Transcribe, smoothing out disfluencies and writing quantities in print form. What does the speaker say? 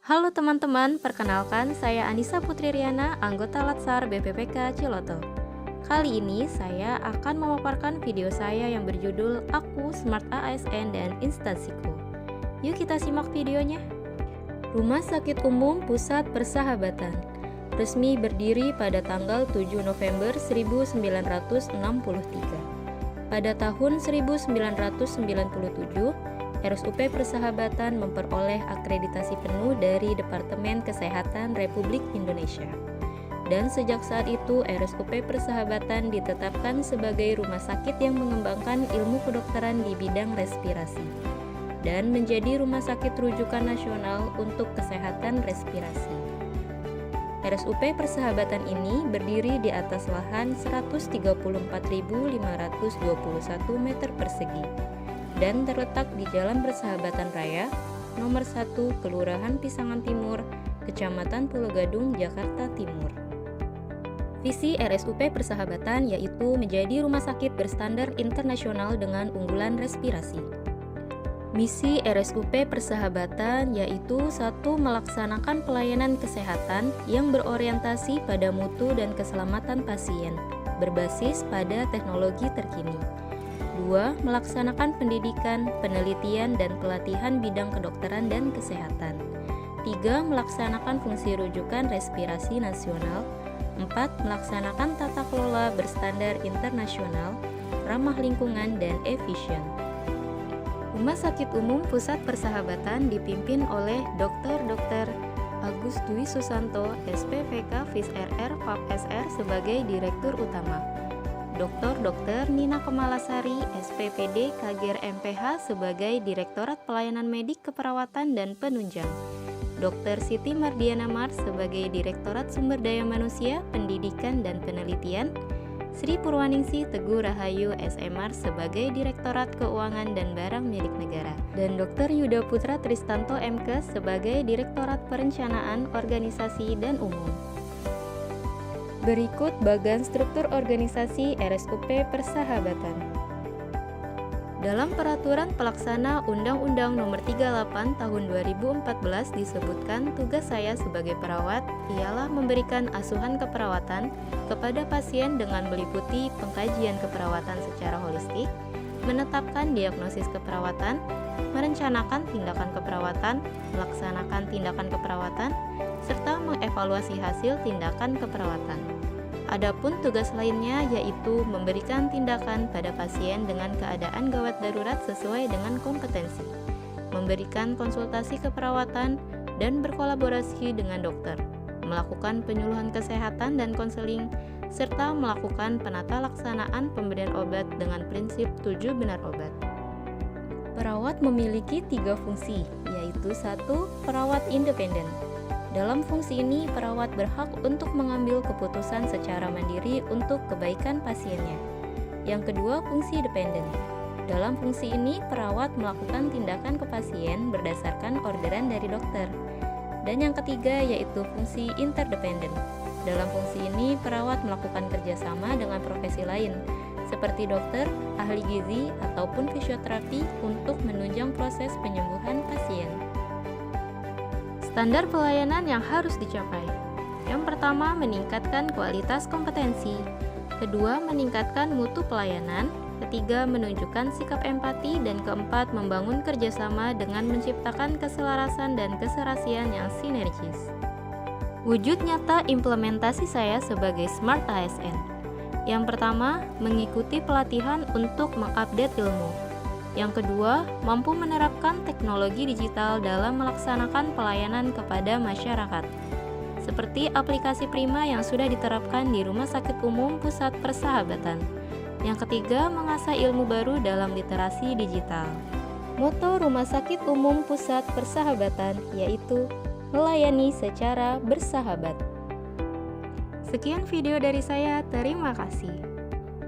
Halo teman-teman, perkenalkan saya Anissa Putri Riana, anggota Latsar BPPK Ciloto. Kali ini saya akan memaparkan video saya yang berjudul Aku, Smart ASN, dan Instansiku. Yuk kita simak videonya. Rumah Sakit Umum Pusat Persahabatan resmi berdiri pada tanggal 7 November 1963. Pada tahun 1997, RSUP Persahabatan memperoleh akreditasi penuh dari Departemen Kesehatan Republik Indonesia. Dan sejak saat itu, RSUP Persahabatan ditetapkan sebagai rumah sakit yang mengembangkan ilmu kedokteran di bidang respirasi dan menjadi rumah sakit rujukan nasional untuk kesehatan respirasi. RSUP Persahabatan ini berdiri di atas lahan 134.521 meter persegi dan terletak di Jalan Persahabatan Raya, nomor 1, Kelurahan Pisangan Timur, Kecamatan Pulau Gadung, Jakarta Timur. Visi RSUP Persahabatan yaitu menjadi rumah sakit berstandar internasional dengan unggulan respirasi. Misi RSUP Persahabatan yaitu 1. Melaksanakan pelayanan kesehatan yang berorientasi pada mutu dan keselamatan pasien, berbasis pada teknologi terkini. 2. Melaksanakan pendidikan, penelitian, dan pelatihan bidang kedokteran dan kesehatan. 3. Melaksanakan fungsi rujukan respirasi nasional. 4. Melaksanakan tata kelola berstandar internasional, ramah lingkungan, dan efisien. Rumah Sakit Umum Pusat Persahabatan dipimpin oleh Dr. Agus Dwi Susanto, SPPK FIS-RR FAP-SR sebagai Direktur Utama. Dr. Nina Kemalasari, SPPD Kagir MPH sebagai Direktorat Pelayanan Medik Keperawatan dan Penunjang. Dr. Siti Mardiana Mars sebagai Direktorat Sumber Daya Manusia, Pendidikan dan Penelitian. Sri Purwaningsih Teguh Rahayu, SMR sebagai Direktorat Keuangan dan Barang Milik Negara. Dan Dr. Yuda Putra Tristanto MK sebagai Direktorat Perencanaan Organisasi dan Umum. Berikut bagan struktur organisasi RSUP Persahabatan. Dalam Peraturan Pelaksana Undang-Undang Nomor 38 Tahun 2014 disebutkan tugas saya sebagai perawat ialah memberikan asuhan keperawatan kepada pasien dengan meliputi pengkajian keperawatan secara holistik, menetapkan diagnosis keperawatan, merencanakan tindakan keperawatan, melaksanakan tindakan keperawatan, serta mengevaluasi hasil tindakan keperawatan. Adapun tugas lainnya yaitu memberikan tindakan pada pasien dengan keadaan gawat darurat sesuai dengan kompetensi, memberikan konsultasi keperawatan dan berkolaborasi dengan dokter, melakukan penyuluhan kesehatan dan konseling, serta melakukan penata laksanaan pemberian obat dengan prinsip 7 benar obat. Perawat memiliki 3 fungsi, yaitu 1. Perawat independen. Dalam fungsi ini, perawat berhak untuk mengambil keputusan secara mandiri untuk kebaikan pasiennya. Yang kedua, fungsi dependen. Dalam fungsi ini, perawat melakukan tindakan ke pasien berdasarkan orderan dari dokter. Dan yang ketiga, yaitu fungsi interdependen. Dalam fungsi ini, perawat melakukan kerjasama dengan profesi lain, seperti dokter, ahli gizi, ataupun fisioterapi untuk menunjang proses penyembuhan pasien. Standar pelayanan yang harus dicapai. Yang pertama, meningkatkan kualitas kompetensi. Kedua, meningkatkan mutu pelayanan. Ketiga, menunjukkan sikap empati. Dan keempat, membangun kerjasama dengan menciptakan keselarasan dan keserasian yang sinergis. Wujud nyata implementasi saya sebagai Smart ASN. Yang pertama, mengikuti pelatihan untuk mengupdate ilmu. Yang kedua, mampu menerapkan teknologi digital dalam melaksanakan pelayanan kepada masyarakat, seperti aplikasi Prima yang sudah diterapkan di Rumah Sakit Umum Pusat Persahabatan. Yang ketiga, mengasah ilmu baru dalam literasi digital. Moto Rumah Sakit Umum Pusat Persahabatan yaitu melayani secara bersahabat. Sekian video dari saya, terima kasih.